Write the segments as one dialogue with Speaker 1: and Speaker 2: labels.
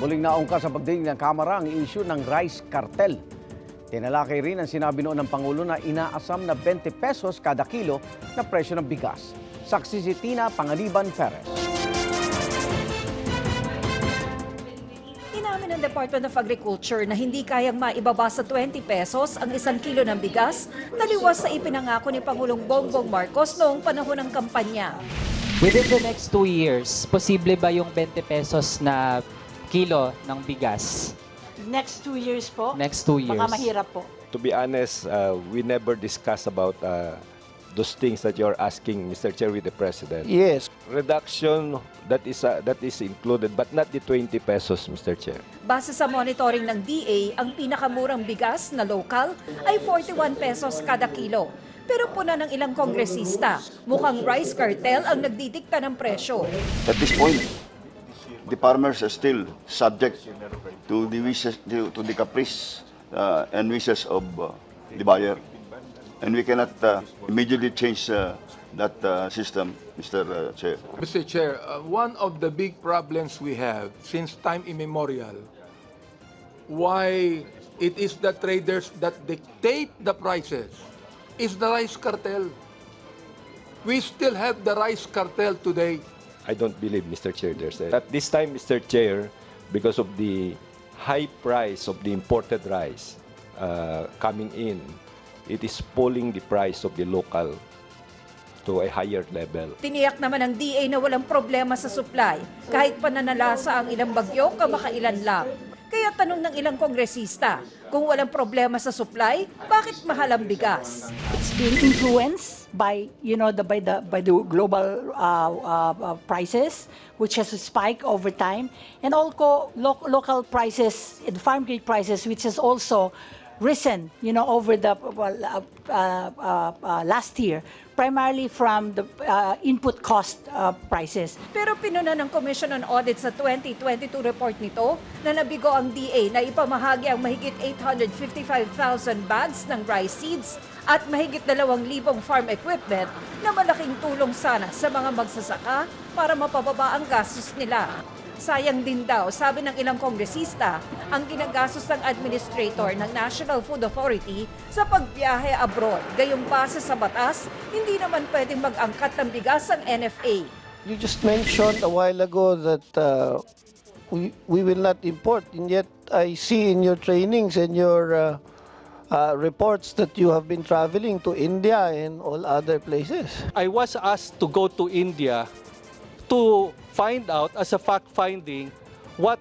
Speaker 1: Muling naungkas sa pagdinig ng Kamara ang issue ng rice cartel. Tinalakay rin ang sinabi noon ng Pangulo na inaasam na 20 pesos kada kilo na presyo ng bigas. Saksi si Tina Panganiban Perez.
Speaker 2: Inamin ng Department of Agriculture na hindi kayang maibaba sa 20 pesos ang 1 kilo ng bigas, taliwas sa ipinangako ni Pangulong Bongbong Marcos noong panahon ng kampanya.
Speaker 3: Within the next 2 years, posible ba yung 20 pesos na kilo ng bigas?
Speaker 4: Next 2 years po?
Speaker 3: Next 2 years.
Speaker 4: Baka mahirap po.
Speaker 5: To be honest, we never discuss about those things that you're asking, Mr. Chair, with the President.
Speaker 6: Yes.
Speaker 5: Reduction, that is included, but not the 20 pesos, Mr. Chair.
Speaker 2: Base sa monitoring ng DA, ang pinakamurang bigas na local ay 41 pesos kada kilo. Pero puna ng ilang kongresista, mukhang rice cartel ang nagdidikta ng presyo.
Speaker 7: At this point, the farmers are still subject to the wishes, to the caprice and wishes of the buyer. And we cannot immediately change that system, Mr. Chair.
Speaker 8: Mr. Chair, one of the big problems we have since time immemorial, why it is the traders that dictate the prices, is the rice cartel. We still have the rice cartel today.
Speaker 5: I don't believe, Mr. Chair, at this time, Mr. Chair, because of the high price of the imported rice coming in, it is pulling the price of the local to a higher level.
Speaker 2: Tiniyak naman ng DA na walang problema sa supply, kahit pananalasa ang ilang bagyo kamakailan lang. Kaya tanong ng ilang kongresista, kung walang problema sa supply, bakit mahal ang bigas?
Speaker 4: It's being influenced by, by the global prices, which has spiked over time, and also local prices, and farm gate prices, which has also risen, over the last year, primarily from the input cost prices.
Speaker 2: Pero pinuna ng Commission on Audit sa 2022 report nito na nabigo ang DA na ipamahagi ang mahigit 855,000 bags ng rice seeds at mahigit 2,000 farm equipment na malaking tulong sana sa mga magsasaka para mapababa ang gastos nila. Sayang din daw, sabi ng ilang kongresista, ang ginagastos ng administrator ng National Food Authority sa pagbiyahe abroad. Gayong base sa batas, hindi naman pwedeng mag-angkat ng bigas ang NFA.
Speaker 6: You just mentioned a while ago that we will not import, and yet I see in your trainings and your reports that you have been traveling to India and all other places.
Speaker 9: I was asked to go to India to find out, as a fact-finding, what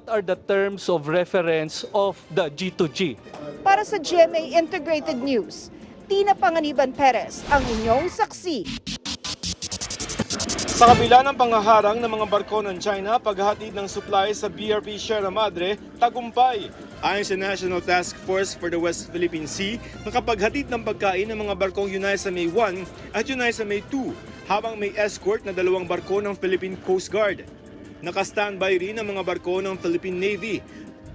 Speaker 9: are the terms of reference of the G2G.
Speaker 2: Para sa GMA Integrated News, Tina Panganiban Perez, ang inyong saksi.
Speaker 10: Sa kabila ng pangaharang ng mga barko ng China, paghahatid ng supply sa BRP Sierra Madre, tagumpay. Ayon sa National Task Force for the West Philippine Sea, nakapaghatid ng pagkain ng mga barkong UNISA May 1 at UNISA May 2, habang may escort na 2 barko ng Philippine Coast Guard. Naka-standby rin ang mga barko ng Philippine Navy.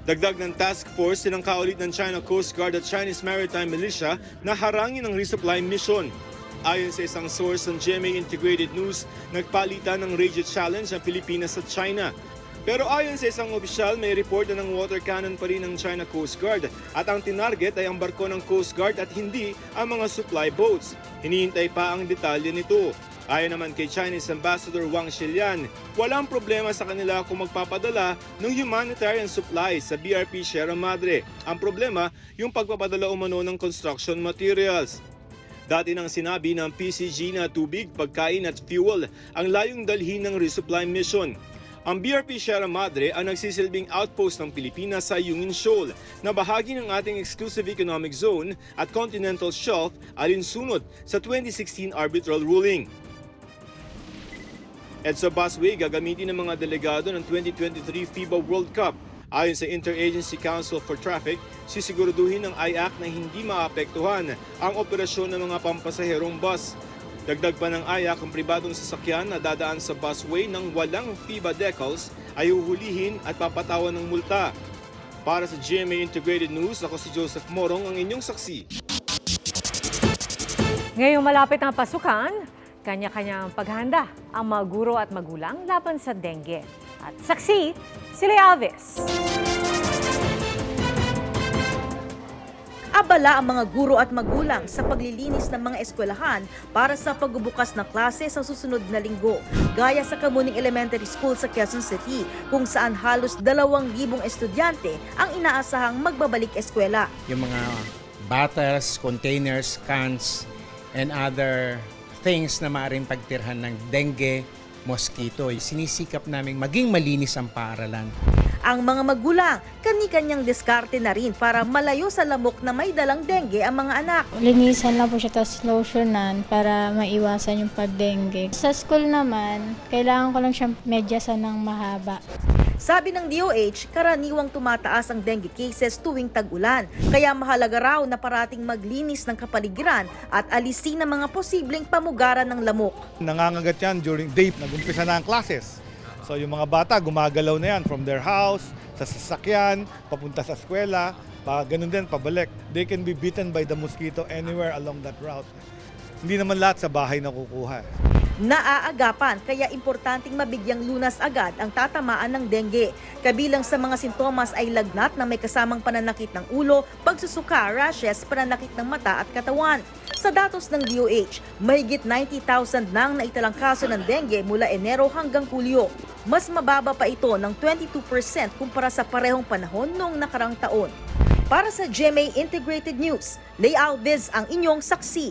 Speaker 10: Dagdag ng task force, sinangkaulit ng China Coast Guard at Chinese Maritime Militia na harangin ang resupply mission. Ayon sa isang source ng GMA Integrated News, nagpalitan ng radio challenge ang Pilipinas at China. Pero ayon sa isang opisyal, may report na ng water cannon pa rin ng China Coast Guard at ang tinarget ay ang barko ng Coast Guard at hindi ang mga supply boats. Hinihintay pa ang detalye nito. Ayon naman kay Chinese Ambassador Wang Shilian, walang problema sa kanila kung magpapadala ng humanitarian supplies sa BRP Sierra Madre. Ang problema, yung pagpapadala umano ng construction materials. Dati nang sinabi ng PCG na tubig, pagkain at fuel ang layong dalhin ng resupply mission. Ang BRP Sierra Madre ang nagsisilbing outpost ng Pilipinas sa Yungin Shoal na bahagi ng ating exclusive economic zone at continental shelf alinsunod sa 2016 arbitral ruling. EDSA busway gagamitin ng mga delegado ng 2023 FIBA World Cup. Ayon sa Interagency Council for Traffic, sisiguraduhin ng IAC na hindi maapektuhan ang operasyon ng mga pampasaherong bus. Dagdag pa ng IAC, ang pribadong sasakyan na dadaan sa busway ng walang FIBA decals ay uhulihin at papatawan ng multa. Para sa GMA Integrated News, ako si Joseph Morong, ang inyong saksi.
Speaker 11: Ngayong malapit ang pasukan, kanya-kanyang paghahanda ang mga guro at magulang laban sa dengue. At saksi, Si Lea Alves.
Speaker 12: Abala ang mga guro at magulang sa paglilinis ng mga eskwelahan para sa pagbubukas ng klase sa susunod na linggo. Gaya sa Kamuning Elementary School sa Quezon City, kung saan halos 2,000 estudyante ang inaasahang magbabalik eskwela.
Speaker 13: Yung mga bottles, containers, cans, and other things na maaaring pagtirhan ng dengue, mosquito. Sinisikap naming maging malinis ang paaralan.
Speaker 12: Ang mga magulang, kani-kanyang diskarte na rin para malayo sa lamok na may dalang dengue ang mga anak.
Speaker 14: Linisan lang po siya, tapos lotionan para maiwasan yung pag-dengue. Sa school naman, kailangan ko lang siyang medyasan ng mahaba.
Speaker 12: Sabi ng DOH, karaniwang tumataas ang dengue cases tuwing tag-ulan. Kaya mahalaga raw na parating maglinis ng kapaligiran at alisin ang mga posibleng pamugaran ng lamok.
Speaker 15: Nangangagat yan during day, nag-umpisa na ang classes. So yung mga bata, gumagalaw na yan from their house, sa sasakyan, papunta sa eskwela, ganun din, pabalik. They can be bitten by the mosquito anywhere along that route. Hindi naman lahat sa bahay nakukuha.
Speaker 12: Naaagapan, kaya importanteng mabigyang lunas agad ang tatamaan ng dengue. Kabilang sa mga sintomas ay lagnat na may kasamang pananakit ng ulo, pagsusuka, rashes, pananakit ng mata at katawan. Sa datos ng DOH, mahigit 90,000 nang naitalang kaso ng dengue mula Enero hanggang Hulyo. Mas mababa pa ito ng 22% kumpara sa parehong panahon noong nakarang taon. Para sa GMA Integrated News, Lea Alves ang inyong saksi.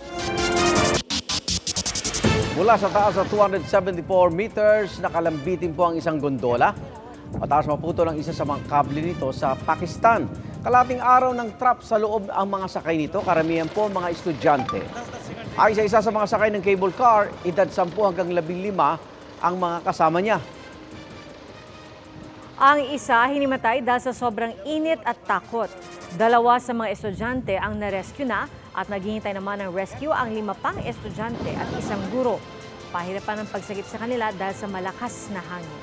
Speaker 1: Mula sa taas sa 274 meters, nakalambitin po ang isang gondola. Mataas maputol ang isa sa mga kable nito sa Pakistan. Kalating araw ng trap sa loob ang mga sakay nito, karamihan po mga estudyante. Ay sa isa sa mga sakay ng cable car, edad 10 hanggang 15 ang mga kasama niya.
Speaker 11: Ang isa hinimatay dahil sa sobrang init at takot. 2 sa mga estudyante ang na-rescue na at naghihintay naman ng rescue ang 5 pang estudyante at isang guro. Pahirapan ang pagsagip sa kanila dahil sa malakas na hangin.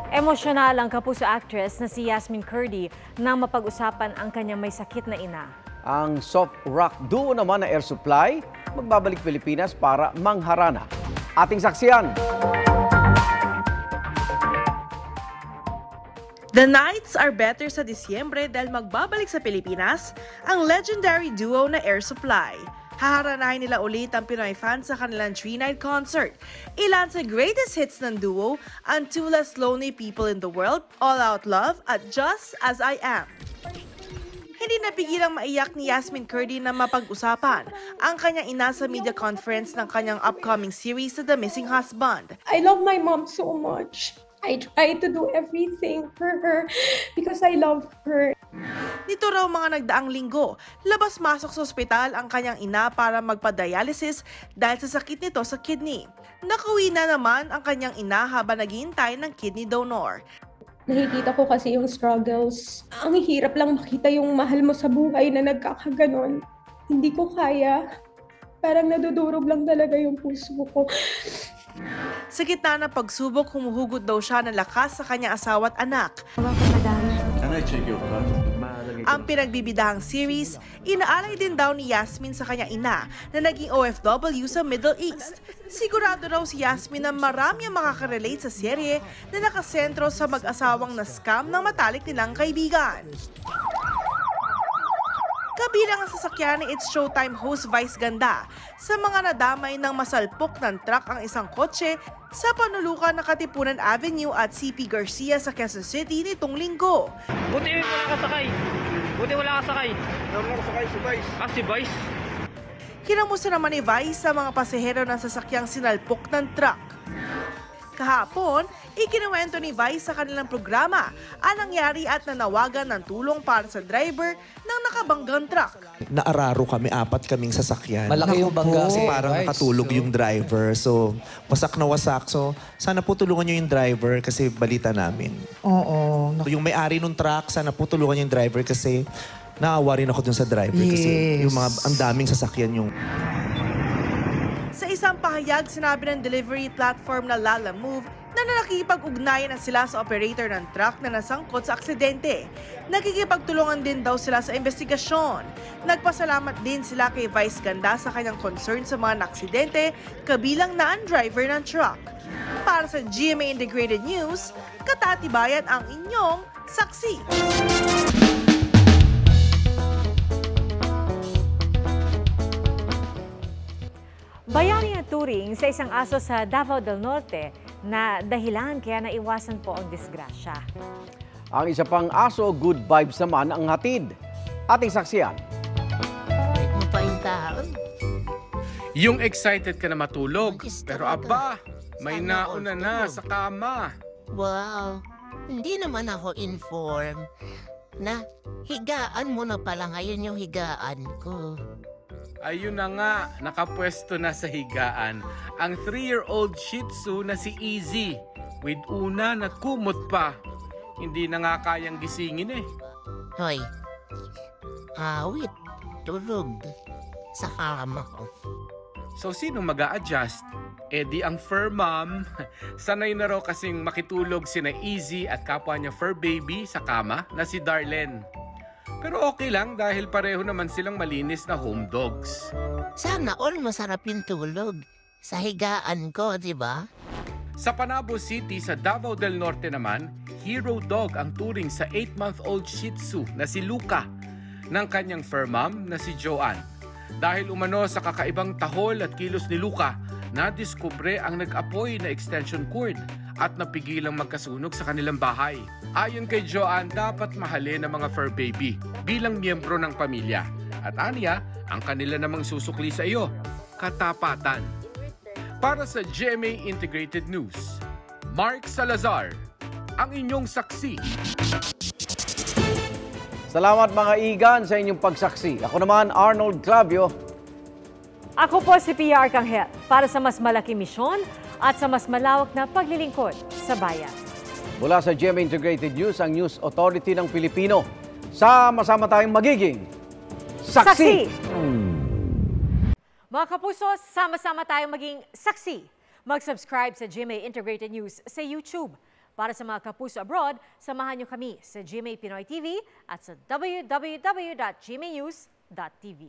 Speaker 11: Emosyonal ang kapuso actress na si Yasmin Curdy nang mapag-usapan ang kanyang may sakit na ina.
Speaker 1: Ang soft rock duo naman na Air Supply magbabalik Pilipinas para mangharana. Ating saksiyan.
Speaker 16: The nights are better sa Disyembre dahil magbabalik sa Pilipinas ang legendary duo na Air Supply. Haharanahin nila ulit ang Pinoy fans sa kanilang 3-night concert. Ilan sa greatest hits ng duo, ang Two Less Lonely People in the World, All Out Love at Just As I Am. Hindi napigilang maiyak ni Yasmin Curdy na mapag-usapan ang kanyang ina sa media conference ng kanyang upcoming series The Missing Husband.
Speaker 17: I love my mom so much. I try to do everything for her because I love her.
Speaker 16: Nito raw mga nagdaang linggo, labas-masok sa ospital ang kanyang ina para magpa-dialysis dahil sa sakit nito sa kidney. Nakauwi na naman ang kanyang ina habang naghihintay ng kidney donor.
Speaker 17: Nakikita ko kasi yung struggles. Ang hirap lang makita yung mahal mo sa buhay na nagkakaganon. Hindi ko kaya. Parang nadudurog lang talaga yung puso ko.
Speaker 16: Sa gitna ng pagsubok, humuhugot daw siya ng lakas sa kanyang asawa at anak.
Speaker 18: Can I check your card?
Speaker 16: Ang pinagbibidahang series, inaalay din daw ni Yasmin sa kanyang ina na naging OFW sa Middle East. Sigurado raw si Yasmin na marami ang makakarelate sa serye na nakasentro sa mag-asawang na-scam ng matalik nilang kaibigan. Kabilang ang sasakyan ni It's Showtime host Vice Ganda sa mga nadamay ng masalpok ng truck ang isang kotse sa panulukan ng Katipunan Avenue at CP Garcia sa Quezon City nitong linggo.
Speaker 19: Buti wala kasakay. Buti wala kasakay.
Speaker 18: Wala kasakay si Vice.
Speaker 19: Si Vice.
Speaker 16: Kinamusta naman ni Vice sa mga pasahero ng sasakyang sinalpok ng truck. Kahapon, ikinuwento ni Vice sa kanilang programa ang nangyari at nanawagan ng tulong para sa driver ng nakabanggang truck.
Speaker 20: Naararo kami, 4 kaming sasakyan.
Speaker 21: Malaki yung bangga.
Speaker 20: Kasi parang nakatulog yung driver. So, wasak na wasak. So, sana po tulungan nyo yung driver kasi balita namin.
Speaker 21: Oo.
Speaker 20: Yung may-ari ng truck, sana po tulungan yung driver kasi naawa rin ako dun sa driver. Kasi yung ang daming sasakyan yung...
Speaker 16: Sa isang pahayag, sinabi ng delivery platform na Lalamove, na nakikipag-ugnayan na sila sa operator ng truck na nasangkot sa aksidente. Nakikipagtulungan din daw sila sa investigasyon. Nagpasalamat din sila kay Vice Ganda sa kanyang concern sa mga naksidente, kabilang na ang driver ng truck. Para sa GMA Integrated News, Katatibayan ang inyong saksi.
Speaker 11: Bayani ang turing sa isang aso sa Davao del Norte na dahilan kaya naiwasan po ang disgrasya.
Speaker 1: Ang isa pang aso, good vibes naman ang hatid. Ating saksiyan.
Speaker 21: Yung excited ka na matulog, pero aba, may nauna na sa kama.
Speaker 22: Wow, hindi naman ako informed na higaan mo na pala ngayon yung higaan ko.
Speaker 21: Ayun na nga, nakapwesto na sa higaan ang 3-year-old Shih Tzu na si Easy. With unan at kumot pa. Hindi na nga kayang gisingin eh.
Speaker 22: Hoy, awit, tulog sa kama ko.
Speaker 21: So sino mag-a-adjust? Eh di ang fur mom. Sanay na raw kasing makitulog sina Easy at kapwa niya fur baby sa kama na si Darlene. Pero okay lang dahil pareho naman silang malinis na home dogs.
Speaker 22: Sana all masarap yung tulog sa higaan ko, di ba?
Speaker 21: Sa Panabo City sa Davao del Norte naman, hero dog ang turing sa 8-month-old Shih Tzu na si Luca ng kanyang fur mom na si Joanne. Dahil umano sa kakaibang tahol at kilos ni Luca, nadiskubre ang nag-apoy na extension cord at napigilang magkasunog sa kanilang bahay. Ayon kay Joanne, dapat mahalin ang mga fur baby bilang miyembro ng pamilya. At aniya, ang kanila namang susukli sa iyo, katapatan. Para sa GMA Integrated News, Mark Salazar, ang inyong saksi.
Speaker 1: Salamat mga igan sa inyong pagsaksi. Ako naman, Arnold Clavio.
Speaker 11: Ako po si PR Kanghel para sa mas malaking misyon at sa mas malawak na paglilingkod sa bayan.
Speaker 1: Mula sa GMA Integrated News, ang News Authority ng Pilipino. Sama-sama tayong magiging saksi!
Speaker 11: Mga kapuso, sama-sama tayong maging saksi. Mag-subscribe sa GMA Integrated News sa YouTube. Para sa mga kapuso abroad, samahan niyo kami sa GMA Pinoy TV at sa www.gmanews.tv.